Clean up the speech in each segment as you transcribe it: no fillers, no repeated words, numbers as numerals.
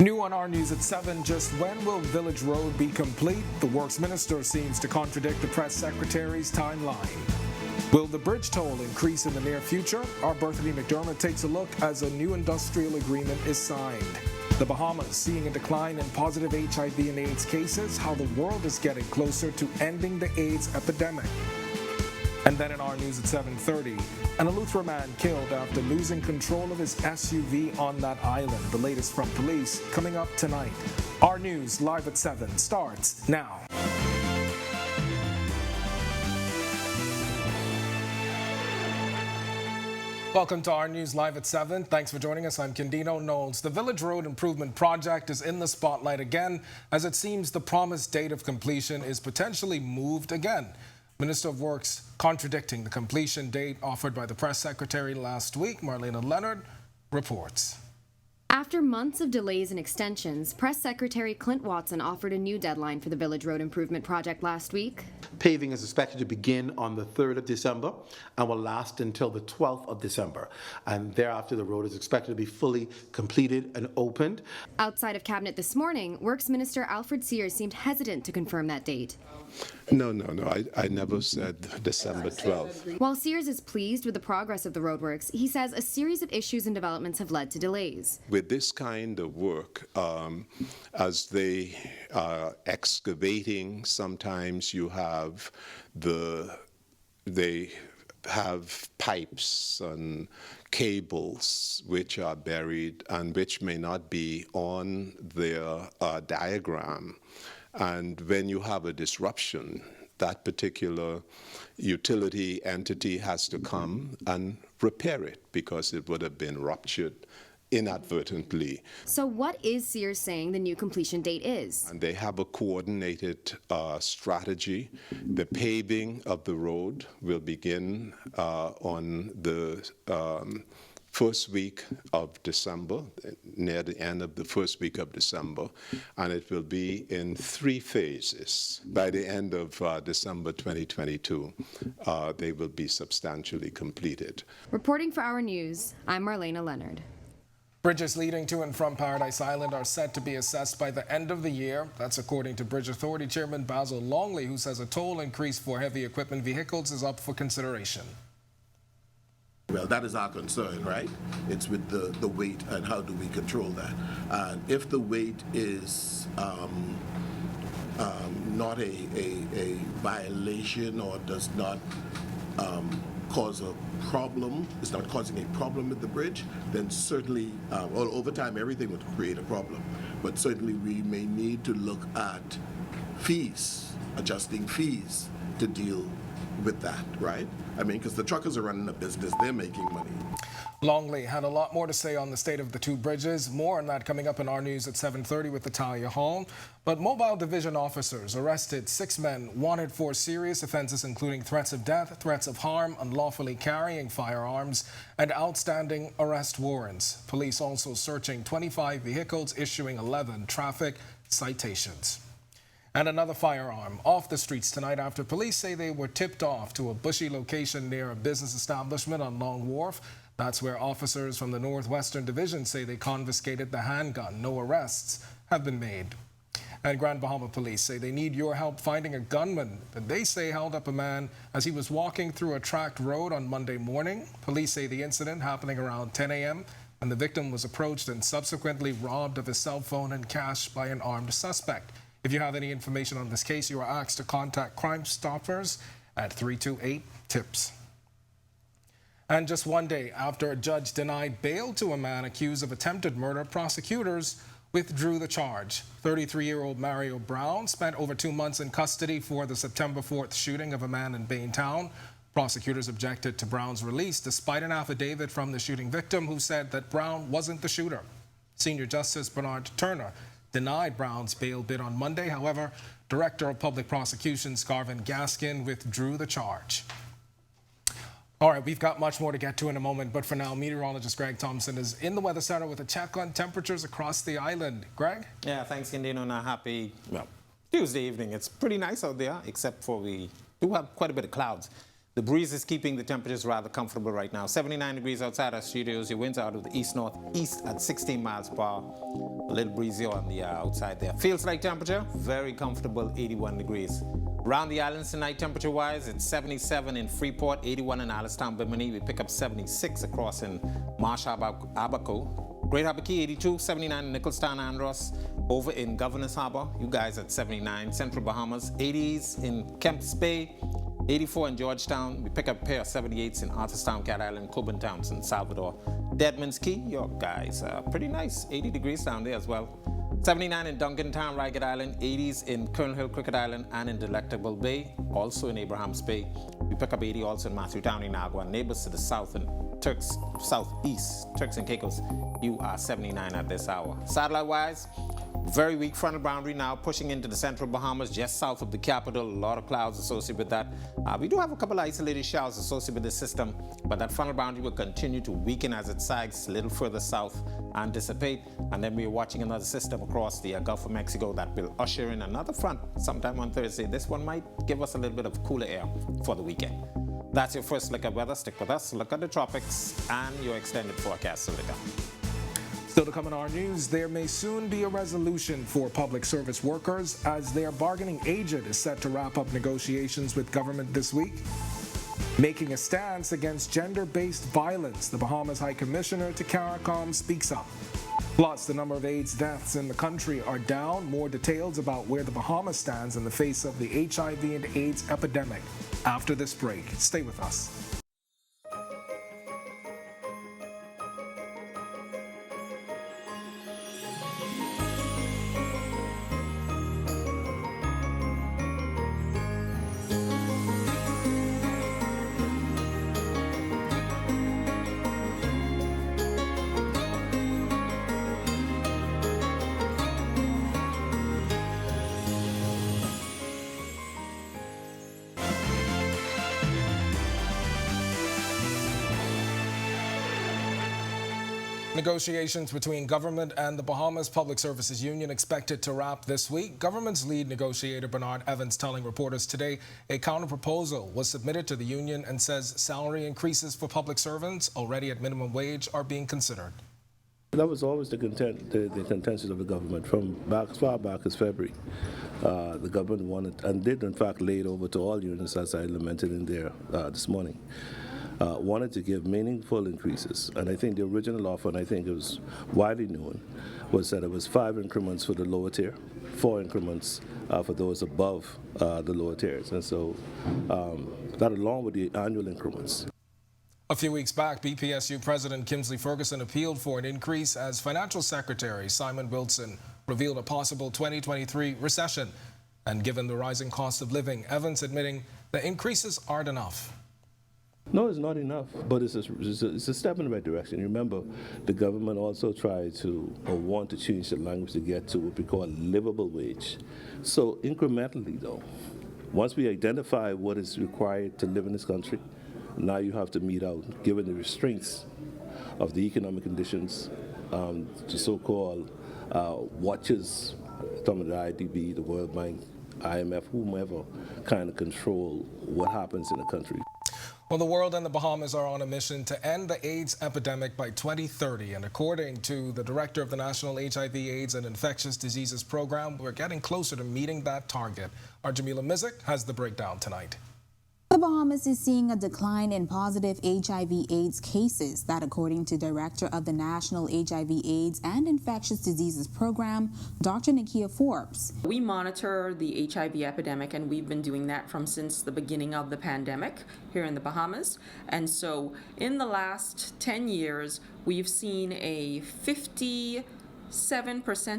New on our news at 7, just when will Village Road be complete? The Works Minister seems to contradict the press secretary's timeline. Will the bridge toll increase in the near future? Our Bertha McDermott takes a look as a new industrial agreement is signed. The Bahamas seeing a decline in positive HIV and AIDS cases, how the world is getting closer to ending the AIDS epidemic. And then in our news at 7:30, an Eleuthera man killed after losing control of his SUV on that island. The latest from police coming up tonight. Our news live at 7 starts now. Welcome to our news live at 7. Thanks for joining us. I'm Candino Knowles. The Village Road Improvement Project is in the spotlight again, as it seems the promised date of completion is potentially moved again. Minister of Works contradicting the completion date offered by the press secretary last week. Marlena Leonard reports. After months of delays and extensions, Press Secretary Clint Watson offered a new deadline for the Village Road Improvement Project last week. Paving is expected to begin on the 3rd of December and will last until the 12th of December. And thereafter, the road is expected to be fully completed and opened. Outside of Cabinet this morning, Works Minister Alfred Sears seemed hesitant to confirm that date. No. I never said December 12th. While Sears is pleased with the progress of the roadworks, he says a series of issues and developments have led to delays. With this kind of work, as they are excavating, sometimes you have they have pipes and cables which are buried and which may not be on their diagram. And when you have a disruption, that particular utility entity has to come and repair it because it would have been ruptured inadvertently. So what is Sears saying the new completion date is? And they have a coordinated strategy. The paving of the road will begin on the first week of December, near the end of the first week of December, and it will be in 3 phases. By the end of December 2022, they will be substantially completed. Reporting for Our News, I'm Marlena Leonard. Bridges leading to and from Paradise Island are set to be assessed by the end of the year. That's according to Bridge Authority Chairman Basil Longley, who says a toll increase for heavy equipment vehicles is up for consideration. Well, that is our concern, right? It's with the weight and how do we control that. And if the weight is not a violation or does not cause a problem, it's not causing a problem with the bridge, then certainly, well, over time everything would create a problem. But certainly we may need to look at fees, adjusting fees to deal with that, right? I mean, because the truckers are running a business, they're making money. Longley had a lot more to say on the state of the 2 bridges. More on that coming up in our news at 7:30 with Natalia Hall. But mobile division officers arrested 6 men wanted for serious offenses, including threats of death, threats of harm, unlawfully carrying firearms, and outstanding arrest warrants. Police also searching 25 vehicles, issuing 11 traffic citations. And another firearm off the streets tonight after police say they were tipped off to a bushy location near a business establishment on Long Wharf. That's where officers from the Northwestern Division say they confiscated the handgun. No arrests have been made. And Grand Bahama Police say they need your help finding a gunman that they say held up a man as he was walking through a tracked road on Monday morning. Police say the incident happening around 10 a.m. and the victim was approached and subsequently robbed of his cell phone and cash by an armed suspect. If you have any information on this case, you are asked to contact Crime Stoppers at 328-TIPS. And just one day after a judge denied bail to a man accused of attempted murder, prosecutors withdrew the charge. 33-year-old Mario Brown spent over 2 months in custody for the September 4th shooting of a man in Baintown. Prosecutors objected to Brown's release despite an affidavit from the shooting victim who said that Brown wasn't the shooter. Senior Justice Bernard Turner denied Brown's bail bid on Monday. However, Director of Public Prosecutions Garvin Gaskin withdrew the charge. All right, we've got much more to get to in a moment, but for now, meteorologist Greg Thompson is in the Weather Center with a check on temperatures across the island. Greg? Yeah, thanks, Candino, and a happy Tuesday evening. It's pretty nice out there, except for we do have quite a bit of clouds. The breeze is keeping the temperatures rather comfortable right now. 79 degrees outside our studios. Your winds out of the east-northeast at 16 miles per hour. A little breezy on the outside there. Feels like temperature, very comfortable, 81 degrees. Around the islands tonight, temperature-wise, it's 77 in Freeport, 81 in Allenstown, Bimini. We pick up 76 across in Marsh, Abaco. Great Harbor Key, 82, 79 in Nicholstown, Andros. Over in Governor's Harbor, you guys at 79. Central Bahamas, 80s in Kemps Bay. 84 in Georgetown. We pick up a pair of 78s in Arthurstown, Cat Island, Coburn Town, San Salvador. Deadman's Key, your guys, pretty nice. 80 degrees down there as well. 79 in Duncantown, Ragged Island. 80s in Colonel Hill, Cricket Island, and in Delectable Bay, also in Abraham's Bay. We pick up 80 also in Matthewtown, Inagua. Neighbors to the south and southeast, Turks and Caicos, you are 79 at this hour. Satellite-wise, very weak frontal boundary now pushing into the central Bahamas, just south of the capital. A lot of clouds associated with that. We do have a couple of isolated showers associated with this system, but that frontal boundary will continue to weaken as it sags a little further south and dissipate. And then we're watching another system across the Gulf of Mexico that will usher in another front sometime on Thursday. This one might give us a little bit of cooler air for the weekend. That's your first look at weather. Stick with us. Look at the tropics and your extended forecast. So later. Still to come in our news, there may soon be a resolution for public service workers as their bargaining agent is set to wrap up negotiations with government this week. Making a stance against gender-based violence, the Bahamas High Commissioner to CARICOM speaks up. Plus, the number of AIDS deaths in the country are down. More details about where the Bahamas stands in the face of the HIV and AIDS epidemic after this break. Stay with us. Negotiations between government and the Bahamas Public Services Union expected to wrap this week. Government's lead negotiator, Bernard Evans, telling reporters today a counterproposal was submitted to the union and says salary increases for public servants already at minimum wage are being considered. That was always the contention of the government from as far back as February. The government wanted and did in fact lay it over to all unions, as I lamented in there this morning. Wanted to give meaningful increases. And I think the original offer, and I think it was widely known, was that it was 5 increments for the lower tier, 4 increments for those above the lower tiers. And so that along with the annual increments. A few weeks back, BPSU President Kingsley Ferguson appealed for an increase as Financial Secretary Simon Wilson revealed a possible 2023 recession. And given the rising cost of living, Evans admitting the increases aren't enough. No, it's not enough, but it's a step in the right direction. Remember, the government also tried to, or want to change the language to get to what we call a livable wage. So incrementally, though, once we identify what is required to live in this country, now you have to meet out, given the restraints of the economic conditions, the so-called watchers, some of the IDB, the World Bank, IMF, whomever, kind of control what happens in the country. Well, the world and the Bahamas are on a mission to end the AIDS epidemic by 2030. And according to the director of the National HIV, AIDS and Infectious Diseases Program, we're getting closer to meeting that target. Our Jamila Mizik has the breakdown tonight. The Bahamas is seeing a decline in positive HIV/AIDS cases. That, according to Director of the National HIV/AIDS and Infectious Diseases Program, Dr. Nikia Forbes. We monitor the HIV epidemic, and we've been doing that since the beginning of the pandemic here in the Bahamas. And so in the last 10 years, we've seen a 57%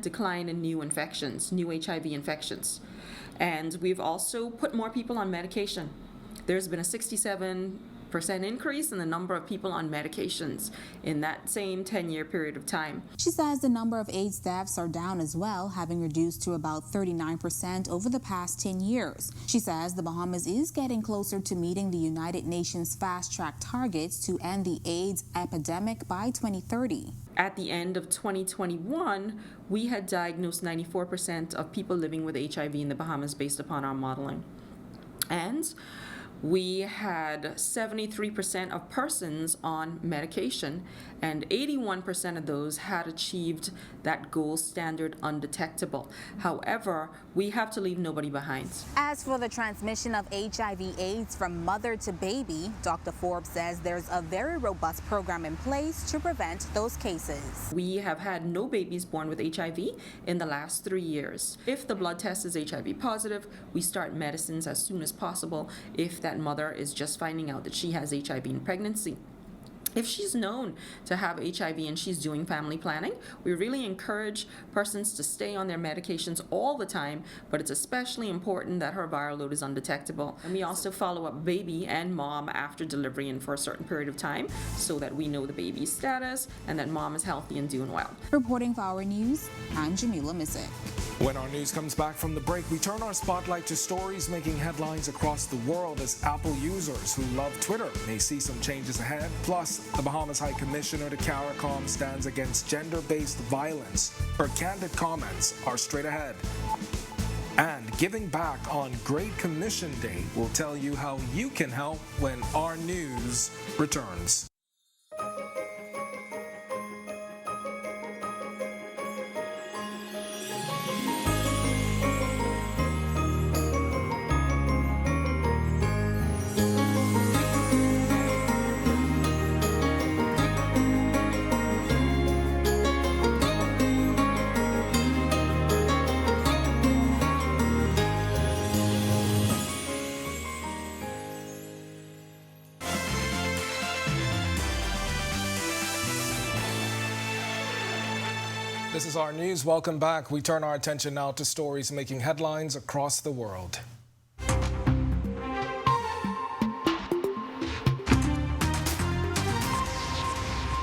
decline in new infections, new HIV infections. And we've also put more people on medication. There's been a 67% increase in the number of people on medications in that same 10-year period of time. She says the number of AIDS deaths are down as well, having reduced to about 39% over the past 10 years. She says the Bahamas is getting closer to meeting the United Nations fast-track targets to end the AIDS epidemic by 2030. At the end of 2021, we had diagnosed 94% of people living with HIV in the Bahamas based upon our modeling. And we had 73% of persons on medication, and 81% of those had achieved that gold standard undetectable. However, we have to leave nobody behind. As for the transmission of HIV/AIDS from mother to baby, Dr. Forbes says there's a very robust program in place to prevent those cases. We have had no babies born with HIV in the last 3 years. If the blood test is HIV positive, we start medicines as soon as possible if that mother is just finding out that she has HIV in pregnancy. If she's known to have HIV and she's doing family planning, we really encourage persons to stay on their medications all the time, but it's especially important that her viral load is undetectable. And we also follow up baby and mom after delivery and for a certain period of time so that we know the baby's status and that mom is healthy and doing well. Reporting for Our News, I'm Jamila Missick. When our news comes back from the break, we turn our spotlight to stories making headlines across the world as Apple users who love Twitter may see some changes ahead. Plus, the Bahamas High Commissioner to CARICOM stands against gender-based violence. Her candid comments are straight ahead. And giving back on Great Commission Day will tell you how you can help when Our News returns. This is Our News. Welcome back. We turn our attention now to stories making headlines across the world.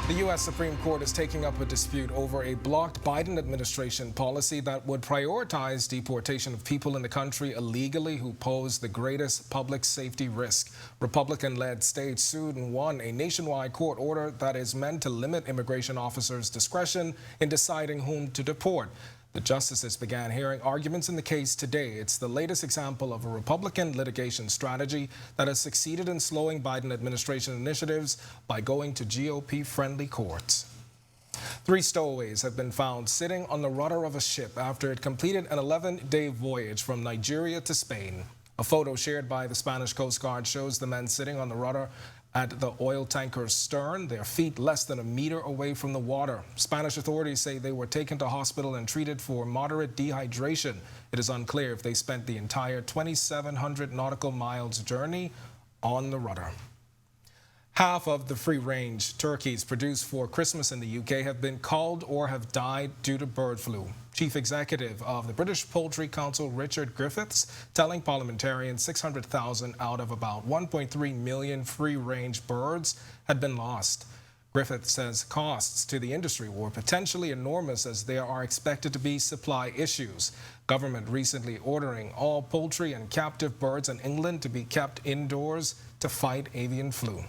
The U.S. Supreme Court is taking up a dispute over a blocked Biden administration policy that would prioritize deportation of people in the country illegally who pose the greatest public safety risk. Republican-led states sued and won a nationwide court order that is meant to limit immigration officers' discretion in deciding whom to deport. The justices began hearing arguments in the case today. It's the latest example of a Republican litigation strategy that has succeeded in slowing Biden administration initiatives by going to GOP-friendly courts. 3 stowaways have been found sitting on the rudder of a ship after it completed an 11-day voyage from Nigeria to Spain. A photo shared by the Spanish Coast Guard shows the men sitting on the rudder at the oil tanker's stern, their feet less than a meter away from the water. Spanish authorities say they were taken to hospital and treated for moderate dehydration. It is unclear if they spent the entire 2,700 nautical miles journey on the rudder. Half of the free-range turkeys produced for Christmas in the UK have been culled or have died due to bird flu. Chief Executive of the British Poultry Council, Richard Griffiths, telling parliamentarians 600,000 out of about 1.3 million free-range birds had been lost. Griffiths says costs to the industry were potentially enormous as there are expected to be supply issues. Government recently ordering all poultry and captive birds in England to be kept indoors to fight avian flu.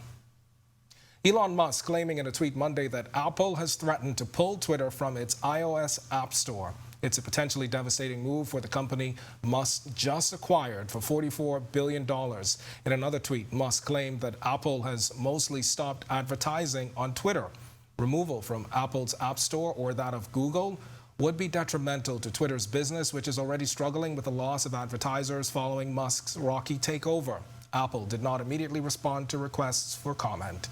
Elon Musk claiming in a tweet Monday that Apple has threatened to pull Twitter from its iOS App Store. It's a potentially devastating move for the company Musk just acquired for $44 billion. In another tweet, Musk claimed that Apple has mostly stopped advertising on Twitter. Removal from Apple's App Store or that of Google would be detrimental to Twitter's business, which is already struggling with the loss of advertisers following Musk's rocky takeover. Apple did not immediately respond to requests for comment.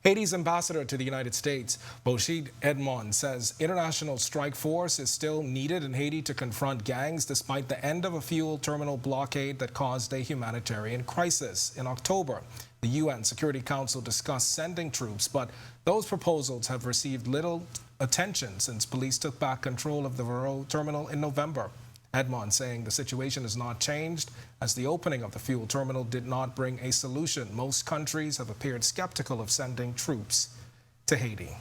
Haiti's ambassador to the United States, Bochid Edmond, says international strike force is still needed in Haiti to confront gangs despite the end of a fuel terminal blockade that caused a humanitarian crisis. In October, the UN Security Council discussed sending troops, but those proposals have received little attention since police took back control of the Vero terminal in November. Edmond saying the situation has not changed as the opening of the fuel terminal did not bring a solution. Most countries have appeared skeptical of sending troops to Haiti.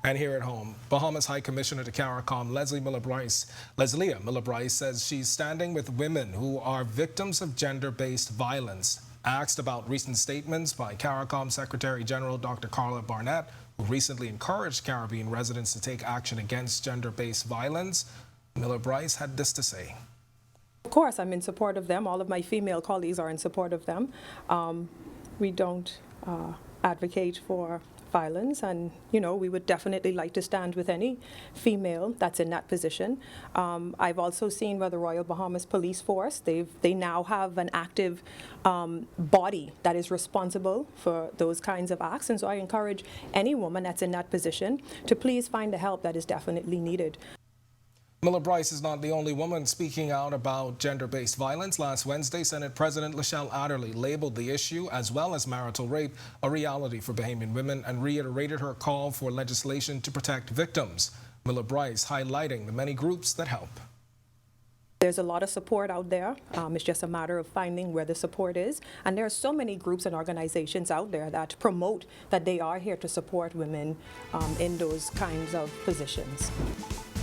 And here at home, Bahamas High Commissioner to CARICOM, Leslie Miller-Bryce says she's standing with women who are victims of gender-based violence. Asked about recent statements by CARICOM Secretary General Dr. Carla Barnett, who recently encouraged Caribbean residents to take action against gender-based violence, Miller-Bryce had this to say. Of course, I'm in support of them. All of my female colleagues are in support of them. We don't advocate for violence, and we would definitely like to stand with any female that's in that position. I've also seen where the Royal Bahamas Police Force, they now have an active body that is responsible for those kinds of acts, and so I encourage any woman that's in that position to please find the help that is definitely needed. Miller Bryce is not the only woman speaking out about gender-based violence. Last Wednesday, Senate President Lachelle Adderley labeled the issue, as well as marital rape, a reality for Bahamian women and reiterated her call for legislation to protect victims. Miller Bryce highlighting the many groups that help. There's a lot of support out there. It's just a matter of finding where the support is. And there are so many groups and organizations out there that promote that they are here to support women in those kinds of positions.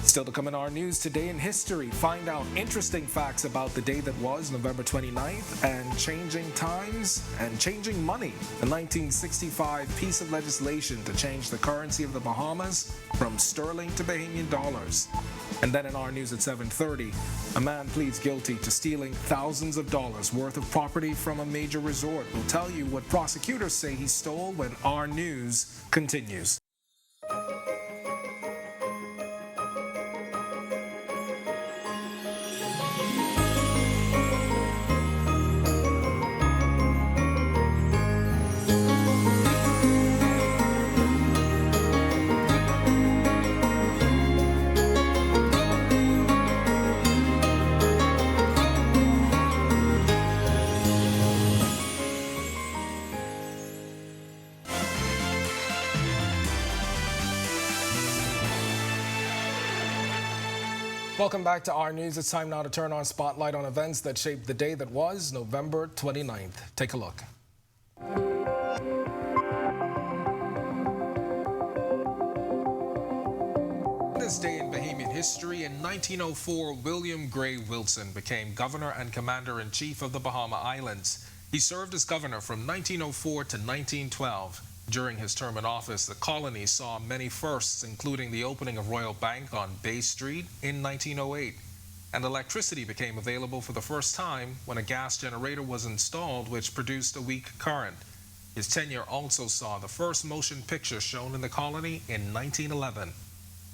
Still to come in our news, today in history, find out interesting facts about the day that was November 29th and changing times and changing money. The 1965 piece of legislation to change the currency of the Bahamas from sterling to Bahamian dollars. And then in our news at 7:30, a man pleads guilty to stealing thousands of dollars worth of property from a major resort. We'll tell you what prosecutors say he stole when Our News continues. Welcome back to Our News. It's time now to turn our spotlight on events that shaped the day that was November 29th. Take a look. This day in Bahamian history, in 1904, William Gray Wilson became governor and commander-in-chief of the Bahama Islands. He served as governor from 1904 to 1912. During his term in office, the colony saw many firsts, including the opening of Royal Bank on Bay Street in 1908. And electricity became available for the first time when a gas generator was installed, which produced a weak current. His tenure also saw the first motion picture shown in the colony in 1911.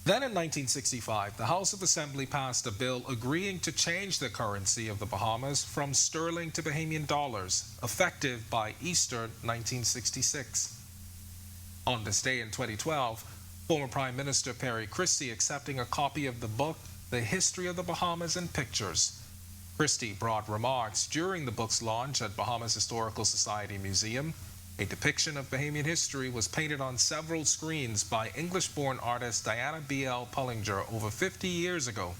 Then in 1965, the House of Assembly passed a bill agreeing to change the currency of the Bahamas from sterling to Bahamian dollars, effective by Easter 1966. On this day in 2012, former Prime Minister Perry Christie accepting a copy of the book, The History of the Bahamas in Pictures. Christie brought remarks during the book's launch at Bahamas Historical Society Museum. A depiction of Bahamian history was painted on several screens by English-born artist Diana B.L. Pullinger over 50 years ago.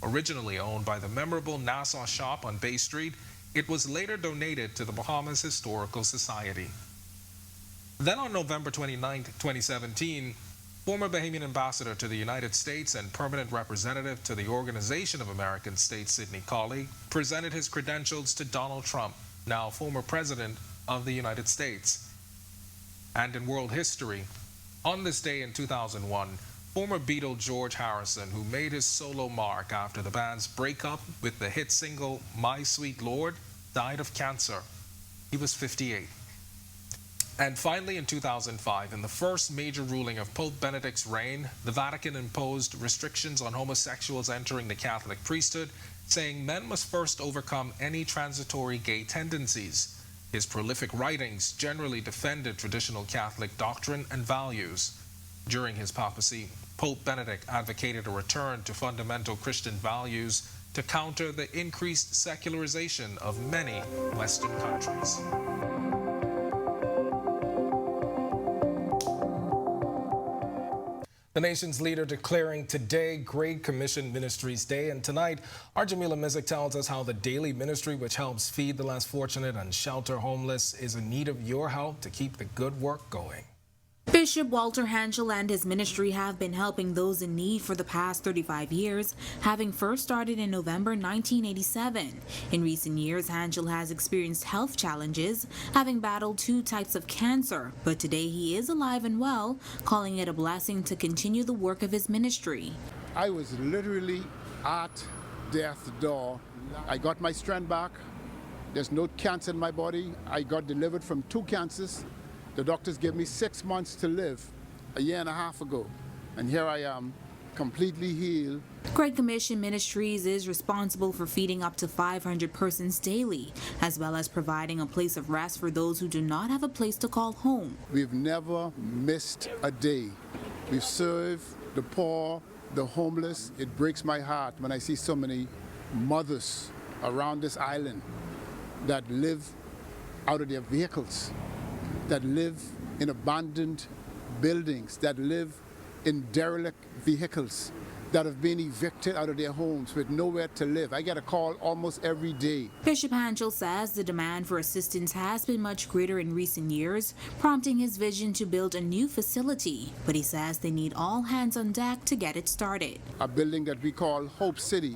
Originally owned by the memorable Nassau shop on Bay Street, it was later donated to the Bahamas Historical Society. Then on November 29, 2017, former Bahamian ambassador to the United States and permanent representative to the Organization of American States, Sidney Colley, presented his credentials to Donald Trump, now former president of the United States. And in world history, on this day in 2001, former Beatle George Harrison, who made his solo mark after the band's breakup with the hit single My Sweet Lord, died of cancer. He was 58. And finally, in 2005, in the first major ruling of Pope Benedict's reign, the Vatican imposed restrictions on homosexuals entering the Catholic priesthood, saying men must first overcome any transitory gay tendencies. His prolific writings generally defended traditional Catholic doctrine and values. During his papacy, Pope Benedict advocated a return to fundamental Christian values to counter the increased secularization of many Western countries. The nation's leader declaring today Great Commission Ministries Day. And tonight, our Jamila Mizik tells us how the daily ministry, which helps feed the less fortunate and shelter homeless, is in need of your help to keep the good work going. Bishop Walter Hanschel and his ministry have been helping those in need for the past 35 years, having first started in November 1987. In recent years, Hanschel has experienced health challenges, having battled 2 types of cancer, but today he is alive and well, calling it a blessing to continue the work of his ministry. I was literally at death's door. I got my strength back. There's no cancer in my body. I got delivered from 2 cancers. The doctors gave me 6 months to live a year and a half ago. And here I am, completely healed. Great Commission Ministries is responsible for feeding up to 500 persons daily, as well as providing a place of rest for those who do not have a place to call home. We've never missed a day. We've served the poor, the homeless. It breaks my heart when I see so many mothers around this island that live out of their vehicles, that live in abandoned buildings, that live in derelict vehicles, that have been evicted out of their homes with nowhere to live. I get a call almost every day. Bishop Hanchel says the demand for assistance has been much greater in recent years, prompting his vision to build a new facility. But he says they need all hands on deck to get it started. A building that we call Hope City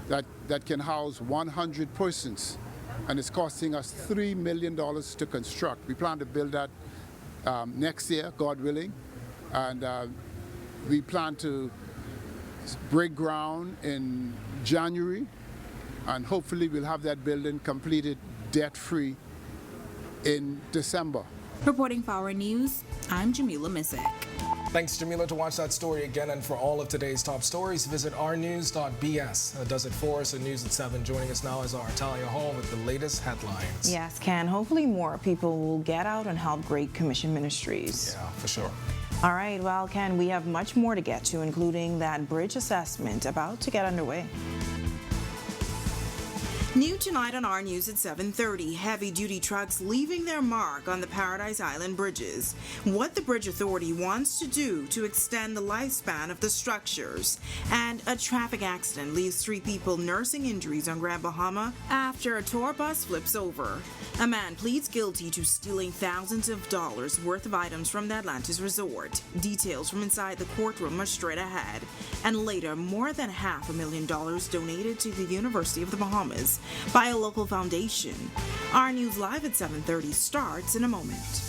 that can house 100 persons, and it's costing us $3 million to construct. We plan to build that next year, God willing, and we plan to break ground in January, and hopefully we'll have that building completed debt-free in December. Reporting for Our News, I'm Jamila Missick. Thanks, Jamila. To watch that story again and for all of today's top stories, visit ournews.bs. That does it for us at News at 7. Joining us now is our Talia Hall with the latest headlines. Yes, Ken. Hopefully more people will get out and help Great Commission Ministries. Yeah, for sure. All right, well, Ken, we have much more to get to, including that bridge assessment about to get underway. New tonight on Our News at 7:30, heavy-duty trucks leaving their mark on the Paradise Island bridges. What the Bridge Authority wants to do to extend the lifespan of the structures. And a traffic accident leaves 3 people nursing injuries on Grand Bahama after a tour bus flips over. A man pleads guilty to stealing thousands of dollars worth of items from the Atlantis resort. Details from inside the courtroom are straight ahead. And later, more than $500,000 donated to the University of the Bahamas by a local foundation. Our News Live at 7:30 starts in a moment.